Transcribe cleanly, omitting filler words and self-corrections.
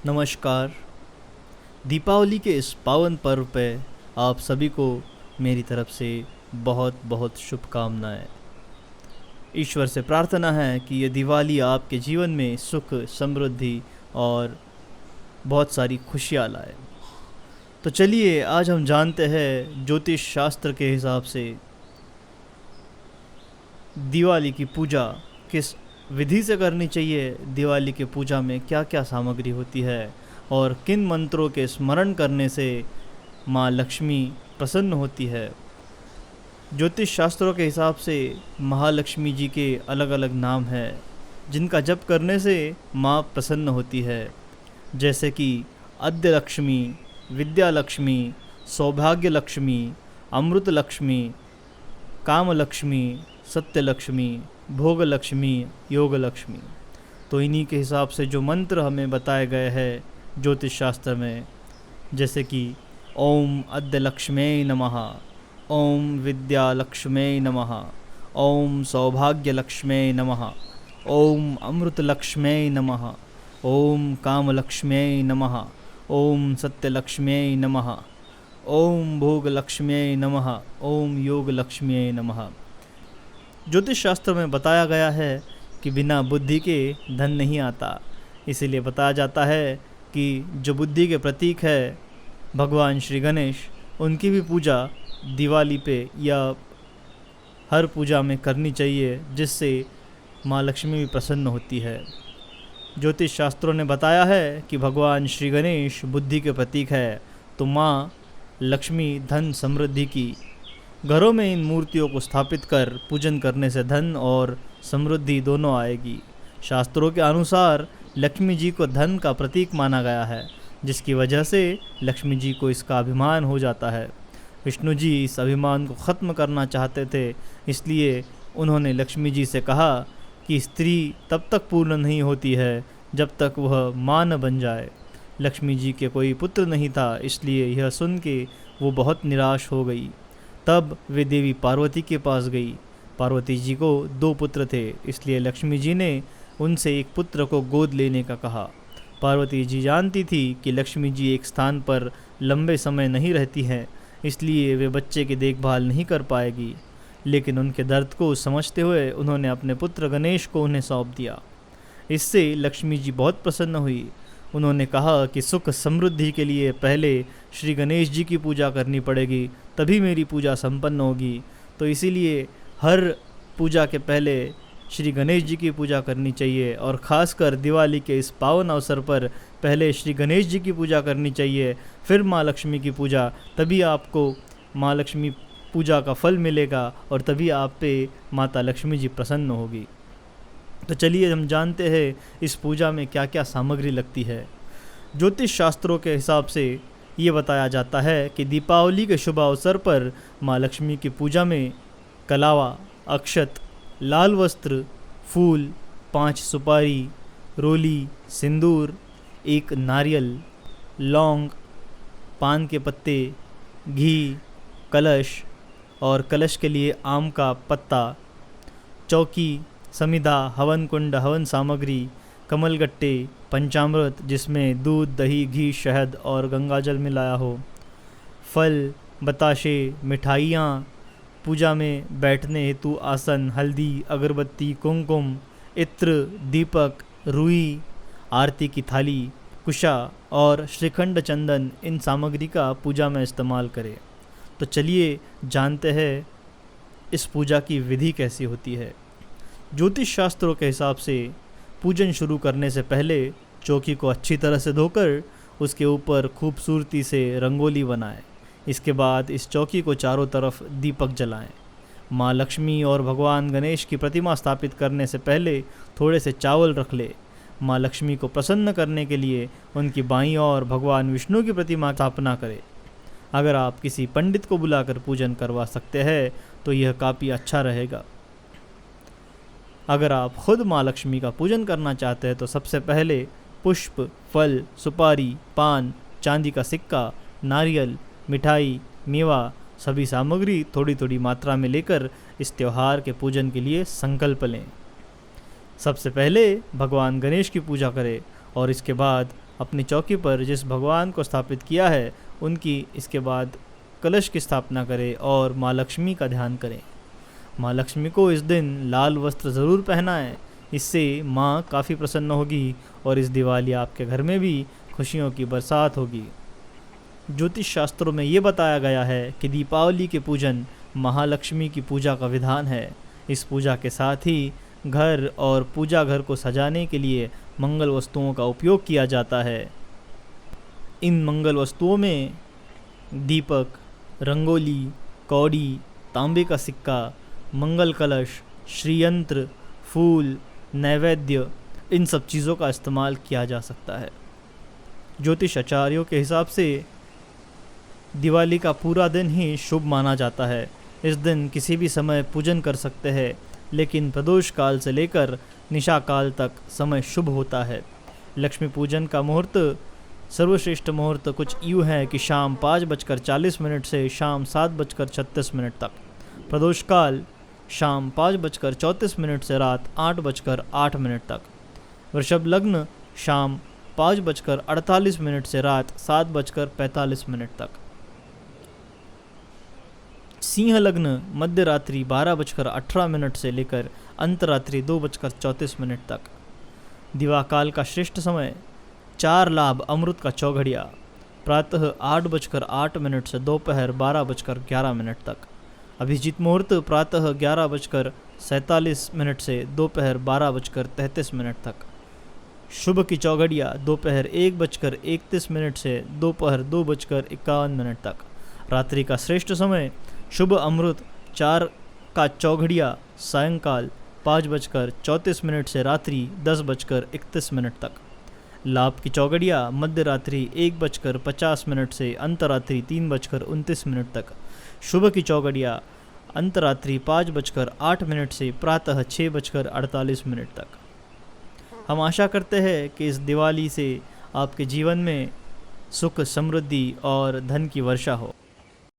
नमस्कार। दीपावली के इस पावन पर्व पे आप सभी को मेरी तरफ से बहुत बहुत शुभकामनाएं। ईश्वर से प्रार्थना है कि ये दिवाली आपके जीवन में सुख, समृद्धि और बहुत सारी खुशियाँ लाए। तो चलिए आज हम जानते हैं ज्योतिष शास्त्र के हिसाब से दिवाली की पूजा किस विधि से करनी चाहिए, दिवाली की पूजा में क्या क्या सामग्री होती है और किन मंत्रों के स्मरण करने से माँ लक्ष्मी प्रसन्न होती है। ज्योतिष शास्त्रों के हिसाब से महालक्ष्मी जी के अलग अलग नाम हैं जिनका जप करने से माँ प्रसन्न होती है, जैसे कि आद्य लक्ष्मी, विद्या लक्ष्मी, सौभाग्य लक्ष्मी, अमृत लक्ष्मी, काम लक्ष्मी, सत्य लक्ष्मी, भोग लक्ष्मी, योग लक्ष्मी। तो इन्हीं के हिसाब से जो मंत्र हमें बताए गए हैं ज्योतिष शास्त्र में, जैसे कि ओम अद्य लक्ष्म्यै नमः, ओम विद्या लक्ष्म्यै नमः, ओम सौभाग्य लक्ष्म्यै नमः, ओम अमृत लक्ष्म्यै नमः, ओम काम लक्ष्म्यै नमः, ओम सत्य लक्ष्म्यै नमः, ओम भोग लक्ष्म्यै नमः, ओम योग लक्ष्म्यै नमः। ज्योतिष शास्त्र में बताया गया है कि बिना बुद्धि के धन नहीं आता, इसीलिए बताया जाता है कि जो बुद्धि के प्रतीक है भगवान श्री गणेश, उनकी भी पूजा दिवाली पे या हर पूजा में करनी चाहिए, जिससे माँ लक्ष्मी भी प्रसन्न होती है। ज्योतिष शास्त्रों ने बताया है कि भगवान श्री गणेश बुद्धि के प्रतीक है, तो माँ लक्ष्मी धन समृद्धि की। घरों में इन मूर्तियों को स्थापित कर पूजन करने से धन और समृद्धि दोनों आएगी। शास्त्रों के अनुसार लक्ष्मी जी को धन का प्रतीक माना गया है, जिसकी वजह से लक्ष्मी जी को इसका अभिमान हो जाता है। विष्णु जी इस अभिमान को ख़त्म करना चाहते थे, इसलिए उन्होंने लक्ष्मी जी से कहा कि स्त्री तब तक पूर्ण नहीं होती है जब तक वह माँ न बन जाए। लक्ष्मी जी के कोई पुत्र नहीं था, इसलिए यह सुन के वो बहुत निराश हो गई। तब वे देवी पार्वती के पास गई। पार्वती जी को 2 पुत्र थे, इसलिए लक्ष्मी जी ने उनसे एक पुत्र को गोद लेने का कहा। पार्वती जी जानती थी कि लक्ष्मी जी एक स्थान पर लंबे समय नहीं रहती हैं, इसलिए वे बच्चे की देखभाल नहीं कर पाएगी, लेकिन उनके दर्द को समझते हुए उन्होंने अपने पुत्र गणेश को उन्हें सौंप दिया। इससे लक्ष्मी जी बहुत प्रसन्न हुई। उन्होंने कहा कि सुख समृद्धि के लिए पहले श्री गणेश जी की पूजा करनी पड़ेगी, तभी मेरी पूजा संपन्न होगी। तो इसीलिए हर पूजा के पहले श्री गणेश जी की पूजा करनी चाहिए, और ख़ासकर दिवाली के इस पावन अवसर पर पहले श्री गणेश जी की पूजा करनी चाहिए, फिर माँ लक्ष्मी की पूजा। तभी आपको माँ लक्ष्मी पूजा का फल मिलेगा और तभी आप पे माता लक्ष्मी जी प्रसन्न होगी। तो चलिए हम जानते हैं इस पूजा में क्या क्या सामग्री लगती है। ज्योतिष शास्त्रों के हिसाब से ये बताया जाता है कि दीपावली के शुभ अवसर पर माँ लक्ष्मी की पूजा में कलावा, अक्षत, लाल वस्त्र, फूल, 5 सुपारी, रोली, सिंदूर, 1 नारियल, लौंग, पान के पत्ते, घी, कलश और कलश के लिए आम का पत्ता, चौकी, समिधा, हवन कुंड, हवन सामग्री, कमलगट्टे, पंचामृत जिसमें दूध, दही, घी, शहद और गंगाजल मिलाया हो, फल, बताशे, मिठाइयाँ, पूजा में बैठने हेतु आसन, हल्दी, अगरबत्ती, कुमकुम, इत्र, दीपक, रुई, आरती की थाली, कुशा और श्रीखंड चंदन, इन सामग्री का पूजा में इस्तेमाल करें। तो चलिए जानते हैं इस पूजा की विधि कैसी होती है। ज्योतिष शास्त्रों के हिसाब से पूजन शुरू करने से पहले चौकी को अच्छी तरह से धोकर उसके ऊपर खूबसूरती से रंगोली बनाएं। इसके बाद इस चौकी को चारों तरफ दीपक जलाएं। माँ लक्ष्मी और भगवान गणेश की प्रतिमा स्थापित करने से पहले थोड़े से चावल रख ले। माँ लक्ष्मी को प्रसन्न करने के लिए उनकी बाईं ओर भगवान विष्णु की प्रतिमा स्थापना करें। अगर आप किसी पंडित को बुलाकर पूजन करवा सकते हैं तो यह काफ़ी अच्छा रहेगा। अगर आप खुद माँ लक्ष्मी का पूजन करना चाहते हैं तो सबसे पहले पुष्प, फल, सुपारी, पान, चांदी का सिक्का, नारियल, मिठाई, मेवा, सभी सामग्री थोड़ी थोड़ी मात्रा में लेकर इस त्यौहार के पूजन के लिए संकल्प लें। सबसे पहले भगवान गणेश की पूजा करें और इसके बाद अपनी चौकी पर जिस भगवान को स्थापित किया है उनकी इसके बाद कलश की स्थापना करें और माँ लक्ष्मी का ध्यान करें। माँ लक्ष्मी को इस दिन लाल वस्त्र ज़रूर पहनाएं, इससे माँ काफ़ी प्रसन्न होगी और इस दिवाली आपके घर में भी खुशियों की बरसात होगी। ज्योतिष शास्त्रों में ये बताया गया है कि दीपावली के पूजन महालक्ष्मी की पूजा का विधान है। इस पूजा के साथ ही घर और पूजा घर को सजाने के लिए मंगल वस्तुओं का उपयोग किया जाता है। इन मंगल वस्तुओं में दीपक, रंगोली, कौड़ी, तांबे का सिक्का, मंगल कलश, श्रीयंत्र, फूल, नैवेद्य, इन सब चीज़ों का इस्तेमाल किया जा सकता है। ज्योतिष आचार्यों के हिसाब से दिवाली का पूरा दिन ही शुभ माना जाता है। इस दिन किसी भी समय पूजन कर सकते हैं, लेकिन प्रदोष काल से लेकर निशा काल तक समय शुभ होता है। लक्ष्मी पूजन का मुहूर्त, सर्वश्रेष्ठ मुहूर्त कुछ यूँ है कि शाम 5:40 से शाम 7:36 तक। प्रदोष काल शाम 5:34 से रात 8:08 तक। वृषभ लग्न शाम 5:48 से रात 7:45 तक। सिंह लग्न मध्य रात्रि 12:18 से लेकर अंतरात्रि 2:34 तक। दिवाकाल का श्रेष्ठ समय 4 लाभ अमृत का चौघड़िया प्रातः 8:08 से दोपहर 12:11 तक। अभिजीत मुहूर्त प्रातः 11:47 से दोपहर 12:33 तक। शुभ की चौघड़िया दोपहर 1:31 से दोपहर 2:51 तक। रात्रि का श्रेष्ठ समय शुभ अमृत 4 का चौघड़िया सायंकाल 5:34 से रात्रि 10:31 तक। लाभ की चौघड़िया मध्य रात्रि 1:50 से अंतरात्रि 3:29 तक। शुभ की चौघड़िया अंतरात्रि 5:08 से प्रातः 6:48 तक। हम आशा करते हैं कि इस दिवाली से आपके जीवन में सुख, समृद्धि और धन की वर्षा हो।